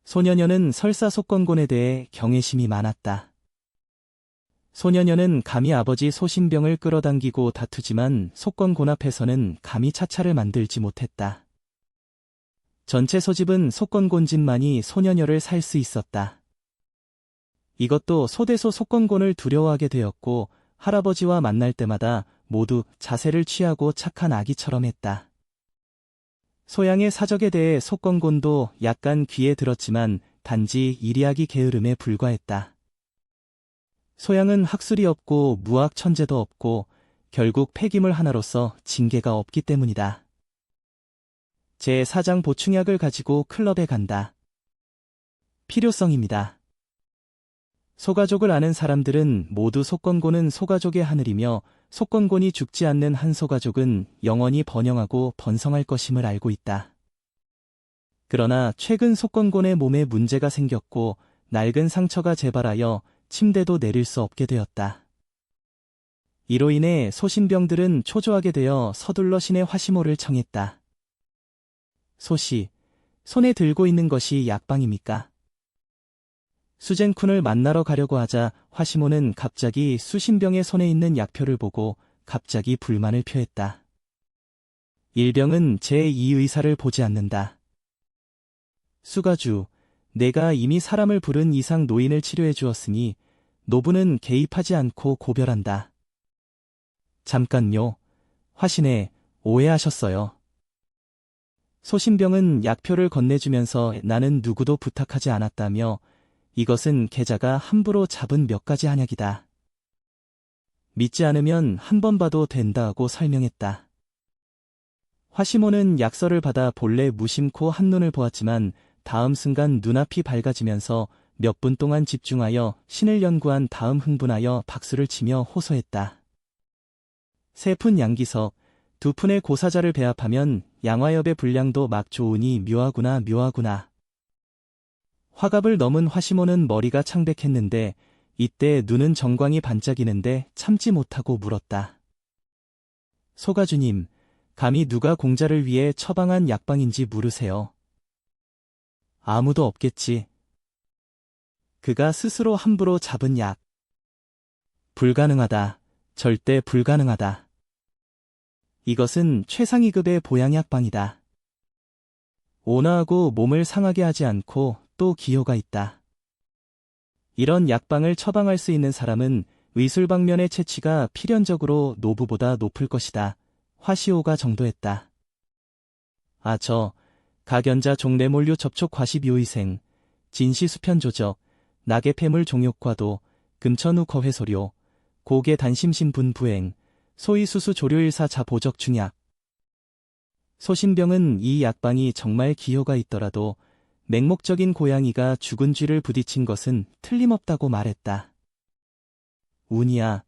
소녀녀는 설사 속건곤에 대해 경외심이 많았다. 소녀녀는 감히 아버지 소신병을 끌어당기고 다투지만 속건곤 앞에서는 감히 차차를 만들지 못했다. 전체 소집은 속건곤집만이 소녀녀를 살 수 있었다. 이것도 소대소 속건곤을 두려워하게 되었고 할아버지와 만날 때마다 모두 자세를 취하고 착한 아기처럼 했다. 소양의 사적에 대해 속건곤도 약간 귀에 들었지만 단지 이리하기 게으름에 불과했다. 소양은 학술이 없고 무학 천재도 없고 결국 폐기물 하나로서 징계가 없기 때문이다. 제4장 보충약을 가지고 클럽에 간다. 필요성입니다. 소가족을 아는 사람들은 모두 속건곤은 소가족의 하늘이며 속건곤이 죽지 않는 한 소가족은 영원히 번영하고 번성할 것임을 알고 있다. 그러나 최근 속건곤의 몸에 문제가 생겼고 낡은 상처가 재발하여 침대도 내릴 수 없게 되었다. 이로 인해 소신병들은 초조하게 되어 서둘러 신의 화시모를 청했다. 소씨, 손에 들고 있는 것이 약방입니까? 수젠쿤을 만나러 가려고 하자 화시모는 갑자기 수신병의 손에 있는 약표를 보고 갑자기 불만을 표했다. 일병은 제2의사를 보지 않는다. 수가주, 내가 이미 사람을 부른 이상 노인을 치료해 주었으니 노부는 개입하지 않고 고별한다. 잠깐요. 화신에 오해하셨어요. 소신병은 약표를 건네주면서 나는 누구도 부탁하지 않았다며 이것은 계자가 함부로 잡은 몇 가지 한약이다. 믿지 않으면 한 번 봐도 된다 하고 설명했다. 화시모는 약서를 받아 본래 무심코 한눈을 보았지만 다음 순간 눈앞이 밝아지면서 몇 분 동안 집중하여 신을 연구한 다음 흥분하여 박수를 치며 호소했다. 3푼 양기석, 2푼의 고사자를 배합하면 양화엽의 분량도 막 좋으니 묘하구나 묘하구나. 화갑을 넘은 화시모는 머리가 창백했는데 이때 눈은 정광이 반짝이는데 참지 못하고 물었다. 소가주님, 감히 누가 공자를 위해 처방한 약방인지 물으세요. 아무도 없겠지. 그가 스스로 함부로 잡은 약. 불가능하다. 절대 불가능하다. 이것은 최상위급의 보양약방이다. 온화하고 몸을 상하게 하지 않고 또 기호가 있다. 이런 약방을 처방할 수 있는 사람은 의술방면의 채취가 필연적으로 노부보다 높을 것이다. 화시오가 정도했다. 가견자 종래몰류 접촉 과시비오이생, 진시수편조적, 낙의폐물 종욕과도, 금천후 거회소료, 고개 단심신분 부행, 소이수수 조료일사 자보적 중약. 소신병은 이 약방이 정말 기호가 있더라도 맹목적인 고양이가 죽은 쥐를 부딪힌 것은 틀림없다고 말했다. 운이야.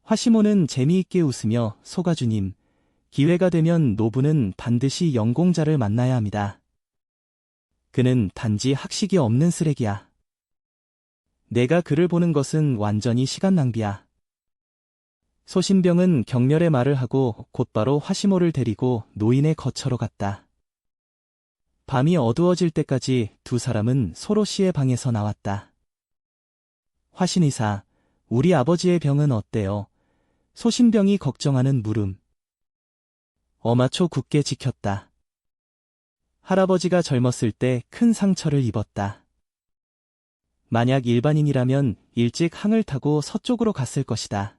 화시모는 재미있게 웃으며 소가주님, 기회가 되면 노부는 반드시 영공자를 만나야 합니다. 그는 단지 학식이 없는 쓰레기야. 내가 그를 보는 것은 완전히 시간 낭비야. 소신병은 격렬의 말을 하고 곧바로 화시모를 데리고 노인의 거처로 갔다. 밤이 어두워질 때까지 두 사람은 서로 씨의 방에서 나왔다. 화신의사, 우리 아버지의 병은 어때요? 소신병이 걱정하는 물음. 어마초 굳게 지켰다. 할아버지가 젊었을 때 큰 상처를 입었다. 만약 일반인이라면 일찍 항을 타고 서쪽으로 갔을 것이다.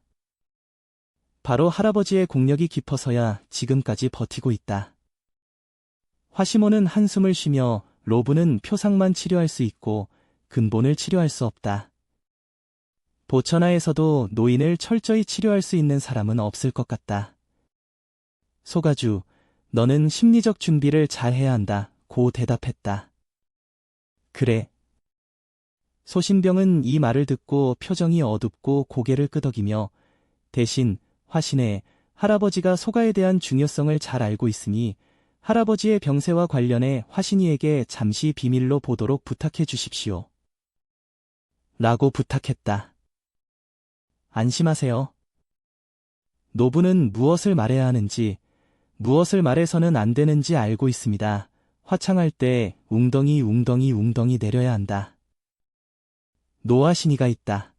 바로 할아버지의 공력이 깊어서야 지금까지 버티고 있다. 화시모는 한숨을 쉬며 로브는 표상만 치료할 수 있고 근본을 치료할 수 없다. 보천하에서도 노인을 철저히 치료할 수 있는 사람은 없을 것 같다. 소가주, 너는 심리적 준비를 잘 해야 한다. 고 대답했다. 그래. 소신병은 이 말을 듣고 표정이 어둡고 고개를 끄덕이며 대신 화신에 할아버지가 소가에 대한 중요성을 잘 알고 있으니 할아버지의 병세와 관련해 화신이에게 잠시 비밀로 보도록 부탁해 주십시오. 라고 부탁했다. 안심하세요. 노부는 무엇을 말해야 하는지, 무엇을 말해서는 안 되는지 알고 있습니다. 화창할 때 웅덩이 내려야 한다. 노아신이가 있다.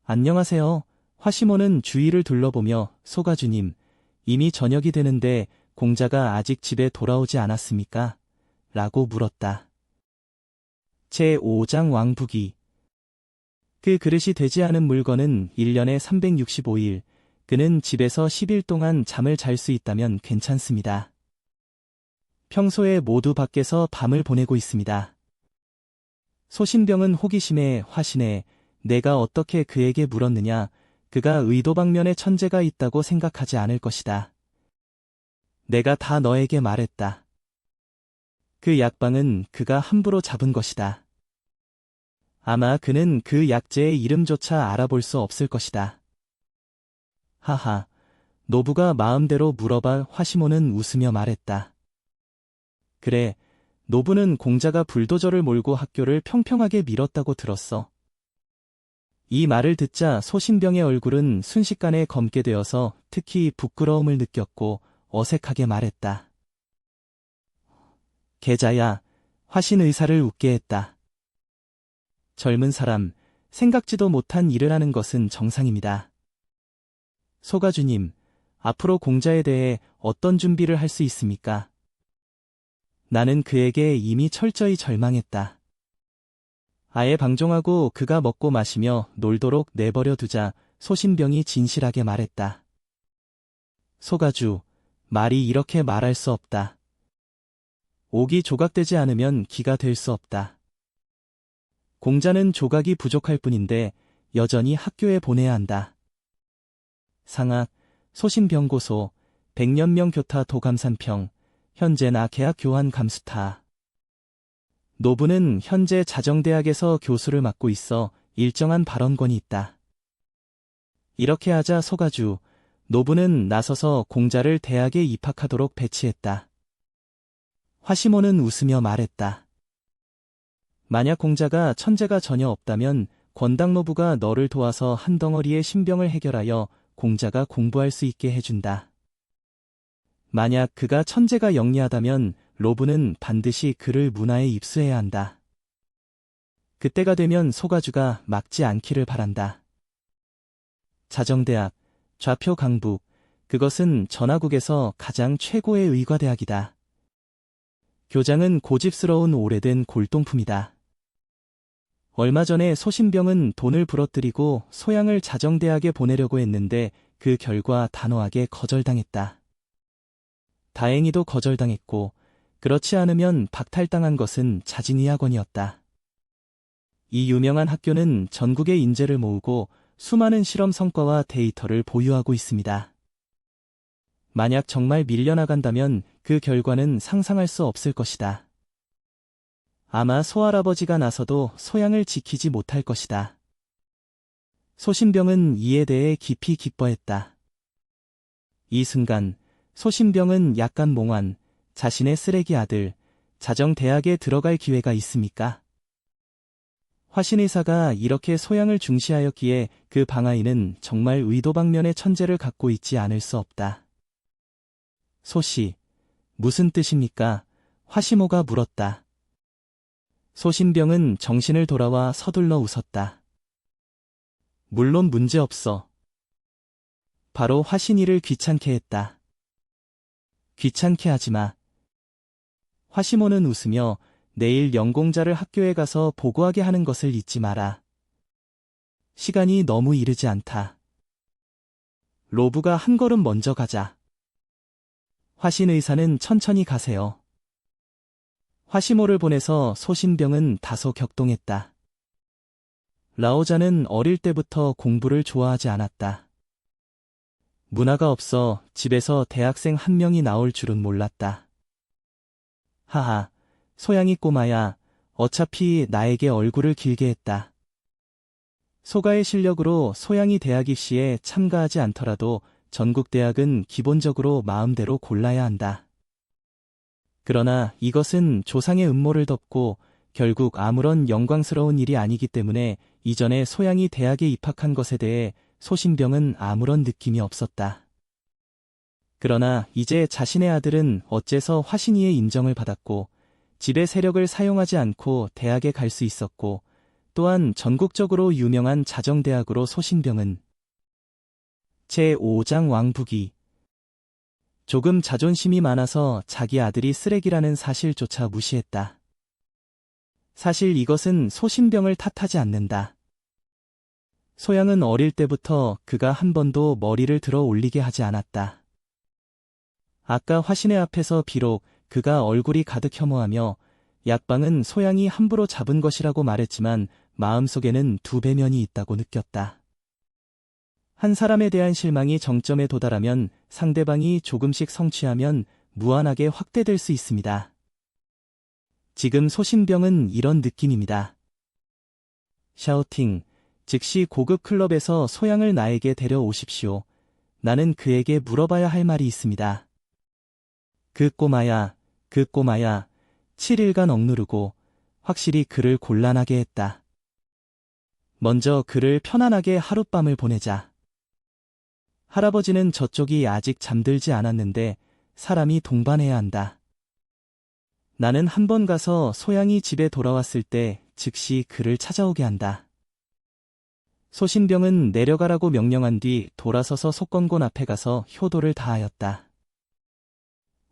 안녕하세요. 화시모는 주위를 둘러보며 소가주님, 이미 저녁이 되는데 공자가 아직 집에 돌아오지 않았습니까? 라고 물었다. 제5장 왕북이. 그 그릇이 되지 않은 물건은 1년에 365일, 그는 집에서 10일 동안 잠을 잘 수 있다면 괜찮습니다. 평소에 모두 밖에서 밤을 보내고 있습니다. 소신병은 호기심에 화신에 내가 어떻게 그에게 물었느냐, 그가 의도방면에 천재가 있다고 생각하지 않을 것이다. 내가 다 너에게 말했다. 그 약방은 그가 함부로 잡은 것이다. 아마 그는 그 약재의 이름조차 알아볼 수 없을 것이다. 하하, 노부가 마음대로 물어봐. 화시모는 웃으며 말했다. 그래, 노부는 공자가 불도저를 몰고 학교를 평평하게 밀었다고 들었어. 이 말을 듣자 소신병의 얼굴은 순식간에 검게 되어서 특히 부끄러움을 느꼈고 어색하게 말했다. 계자야, 화신 의사를 웃게 했다. 젊은 사람, 생각지도 못한 일을 하는 것은 정상입니다. 소가주님, 앞으로 공자에 대해 어떤 준비를 할 수 있습니까? 나는 그에게 이미 철저히 절망했다. 아예 방종하고 그가 먹고 마시며 놀도록 내버려 두자 소신병이 진실하게 말했다. 소가주, 말이 이렇게 말할 수 없다. 옥이 조각되지 않으면 기가 될 수 없다. 공자는 조각이 부족할 뿐인데 여전히 학교에 보내야 한다. 상학, 소신병고소, 백년명 교타 도감산평, 현재 나 계학 교환 감수타. 노부는 현재 자정대학에서 교수를 맡고 있어 일정한 발언권이 있다. 이렇게 하자 소가주, 노부는 나서서 공자를 대학에 입학하도록 배치했다. 화시모는 웃으며 말했다. 만약 공자가 천재가 전혀 없다면 권당 노부가 너를 도와서 한 덩어리의 신병을 해결하여 공자가 공부할 수 있게 해준다. 만약 그가 천재가 영리하다면 로브는 반드시 그를 문화에 입수해야 한다. 그때가 되면 소가주가 막지 않기를 바란다. 자정대학, 좌표 강북, 그것은 전하국에서 가장 최고의 의과대학이다. 교장은 고집스러운 오래된 골동품이다. 얼마 전에 소신병은 돈을 부러뜨리고 소양을 자정대학에 보내려고 했는데 그 결과 단호하게 거절당했다. 다행히도 거절당했고 그렇지 않으면 박탈당한 것은 자진의학원이었다. 이 유명한 학교는 전국의 인재를 모으고 수많은 실험 성과와 데이터를 보유하고 있습니다. 만약 정말 밀려나간다면 그 결과는 상상할 수 없을 것이다. 아마 소할아버지가 나서도 소양을 지키지 못할 것이다. 소신병은 이에 대해 깊이 기뻐했다. 이 순간 소신병은 약간 몽환, 자신의 쓰레기 아들, 자정대학에 들어갈 기회가 있습니까? 화신의사가 이렇게 소양을 중시하였기에 그 방아이는 정말 의도방면의 천재를 갖고 있지 않을 수 없다. 소씨, 무슨 뜻입니까? 화시모가 물었다. 소신병은 정신을 돌아와 서둘러 웃었다. 물론 문제없어. 바로 화신이를 귀찮게 했다. 귀찮게 하지 마. 화시모는 웃으며 내일 연공자를 학교에 가서 보고하게 하는 것을 잊지 마라. 시간이 너무 이르지 않다. 로브가 한 걸음 먼저 가자. 화신 의사는 천천히 가세요. 화시모를 보내서 소신병은 다소 격동했다. 라오자는 어릴 때부터 공부를 좋아하지 않았다. 문화가 없어 집에서 대학생 한 명이 나올 줄은 몰랐다. 하하, 소양이 꼬마야, 어차피 나에게 얼굴을 길게 했다. 소가의 실력으로 소양이 대학 입시에 참가하지 않더라도 전국대학은 기본적으로 마음대로 골라야 한다. 그러나 이것은 조상의 음모를 덮고 결국 아무런 영광스러운 일이 아니기 때문에 이전에 소양이 대학에 입학한 것에 대해 소신병은 아무런 느낌이 없었다. 그러나 이제 자신의 아들은 어째서 화신이의 인정을 받았고 집의 세력을 사용하지 않고 대학에 갈 수 있었고 또한 전국적으로 유명한 자정대학으로 소신병은 제5장 왕북이 조금 자존심이 많아서 자기 아들이 쓰레기라는 사실조차 무시했다. 사실 이것은 소신병을 탓하지 않는다. 소양은 어릴 때부터 그가 한 번도 머리를 들어 올리게 하지 않았다. 아까 화신의 앞에서 비록 그가 얼굴이 가득 혐오하며 약방은 소양이 함부로 잡은 것이라고 말했지만 마음속에는 두 배면이 있다고 느꼈다. 한 사람에 대한 실망이 정점에 도달하면 상대방이 조금씩 성취하면 무한하게 확대될 수 있습니다. 지금 소신병은 이런 느낌입니다. 샤우팅, 즉시 고급 클럽에서 소양을 나에게 데려오십시오. 나는 그에게 물어봐야 할 말이 있습니다. 그 꼬마야, 7일간 억누르고 확실히 그를 곤란하게 했다. 먼저 그를 편안하게 하룻밤을 보내자. 할아버지는 저쪽이 아직 잠들지 않았는데 사람이 동반해야 한다. 나는 한 번 가서 소양이 집에 돌아왔을 때 즉시 그를 찾아오게 한다. 소신병은 내려가라고 명령한 뒤 돌아서서 속건곤 앞에 가서 효도를 다하였다.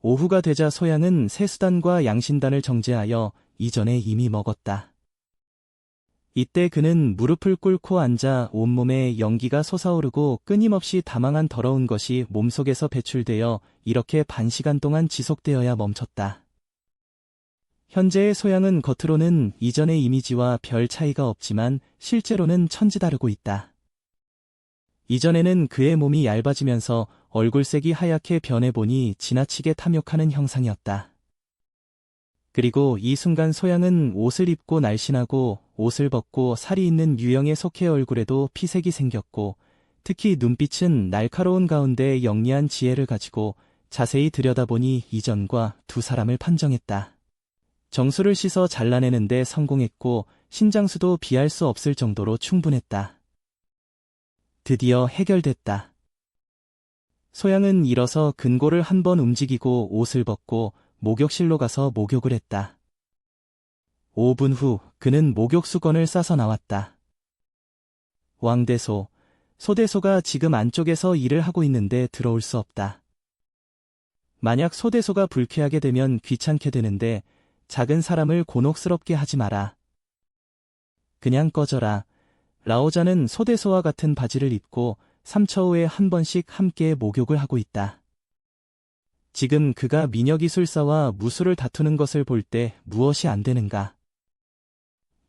오후가 되자 소양은 세수단과 양신단을 정제하여 이전에 이미 먹었다. 이때 그는 무릎을 꿇고 앉아 온몸에 연기가 솟아오르고 끊임없이 다망한 더러운 것이 몸속에서 배출되어 이렇게 반시간 동안 지속되어야 멈췄다. 현재의 소양은 겉으로는 이전의 이미지와 별 차이가 없지만 실제로는 천지다르고 있다. 이전에는 그의 몸이 얇아지면서 얼굴색이 하얗게 변해보니 지나치게 탐욕하는 형상이었다. 그리고 이 순간 소양은 옷을 입고 날씬하고 옷을 벗고 살이 있는 유형의 속해 얼굴에도 피색이 생겼고 특히 눈빛은 날카로운 가운데 영리한 지혜를 가지고 자세히 들여다보니 이전과 두 사람을 판정했다. 정수를 씻어 잘라내는데 성공했고 신장수도 비할 수 없을 정도로 충분했다. 드디어 해결됐다. 소양은 일어서 근고를 한번 움직이고 옷을 벗고 목욕실로 가서 목욕을 했다. 5분 후 그는 목욕수건을 싸서 나왔다. 왕대소, 소대소가 지금 안쪽에서 일을 하고 있는데 들어올 수 없다. 만약 소대소가 불쾌하게 되면 귀찮게 되는데 작은 사람을 곤혹스럽게 하지 마라. 그냥 꺼져라. 라오자는 소대소와 같은 바지를 입고 3초 후에 한 번씩 함께 목욕을 하고 있다. 지금 그가 미녀기술사와 무술을 다투는 것을 볼 때 무엇이 안 되는가?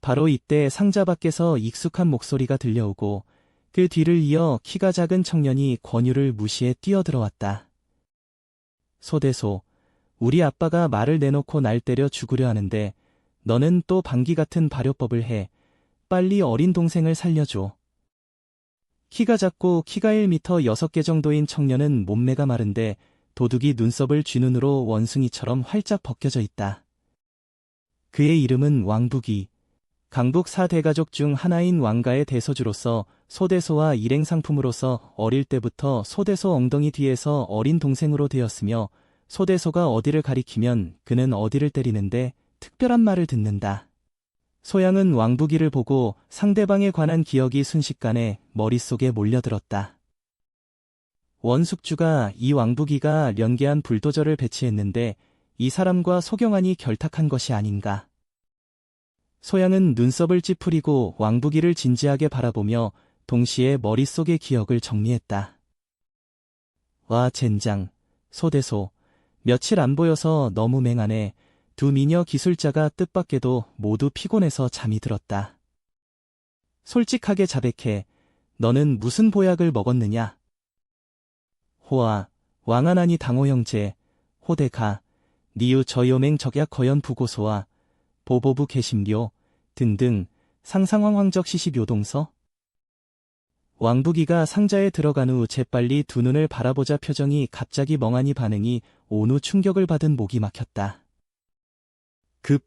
바로 이때 상자 밖에서 익숙한 목소리가 들려오고 그 뒤를 이어 키가 작은 청년이 권유를 무시해 뛰어들어왔다. 소대소, 우리 아빠가 말을 내놓고 날 때려 죽으려 하는데 너는 또 방귀 같은 발효법을 해. 빨리 어린 동생을 살려줘. 키가 작고 키가 1m 6개 정도인 청년은 몸매가 마른데 도둑이 눈썹을 쥐눈으로 원숭이처럼 활짝 벗겨져 있다. 그의 이름은 왕북이. 강북 4대가족 중 하나인 왕가의 대소주로서 소대소와 일행상품으로서 어릴 때부터 소대소 엉덩이 뒤에서 어린 동생으로 되었으며 소대소가 어디를 가리키면 그는 어디를 때리는데 특별한 말을 듣는다. 소양은 왕북이를 보고 상대방에 관한 기억이 순식간에 머릿속에 몰려들었다. 원숙주가 이 왕북이가 연계한 불도저를 배치했는데 이 사람과 소경환이 결탁한 것이 아닌가. 소양은 눈썹을 찌푸리고 왕북이를 진지하게 바라보며 동시에 머릿속의 기억을 정리했다. 와 젠장, 소대소, 며칠 안 보여서 너무 맹하네. 두 미녀 기술자가 뜻밖에도 모두 피곤해서 잠이 들었다. 솔직하게 자백해. 너는 무슨 보약을 먹었느냐? 호아, 왕하나니 당호 형제, 호대가, 니우 저요맹 적약 거연 부고소와 보보부 개심료 등등 상상황황적 시시묘동서? 왕북이가 상자에 들어간 후 재빨리 두 눈을 바라보자 표정이 갑자기 멍하니 반응이 온 후 충격을 받은 목이 막혔다. 그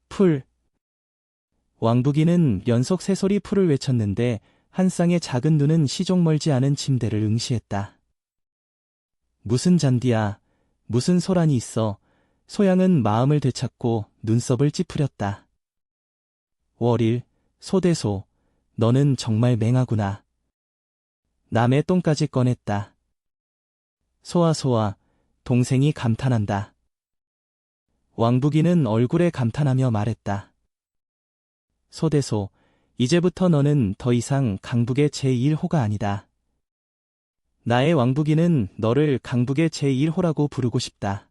풀. 왕북이는 연속 세 소리 풀을 외쳤는데 한 쌍의 작은 눈은 시종 멀지 않은 침대를 응시했다. 무슨 잔디야, 무슨 소란이 있어. 소양은 마음을 되찾고 눈썹을 찌푸렸다. 월일, 소대소, 너는 정말 맹하구나. 남의 똥까지 꺼냈다. 소아, 동생이 감탄한다. 왕북이는 얼굴에 감탄하며 말했다. 소대소, 이제부터 너는 더 이상 강북의 제1호가 아니다. 나의 왕북이는 너를 강북의 제1호라고 부르고 싶다.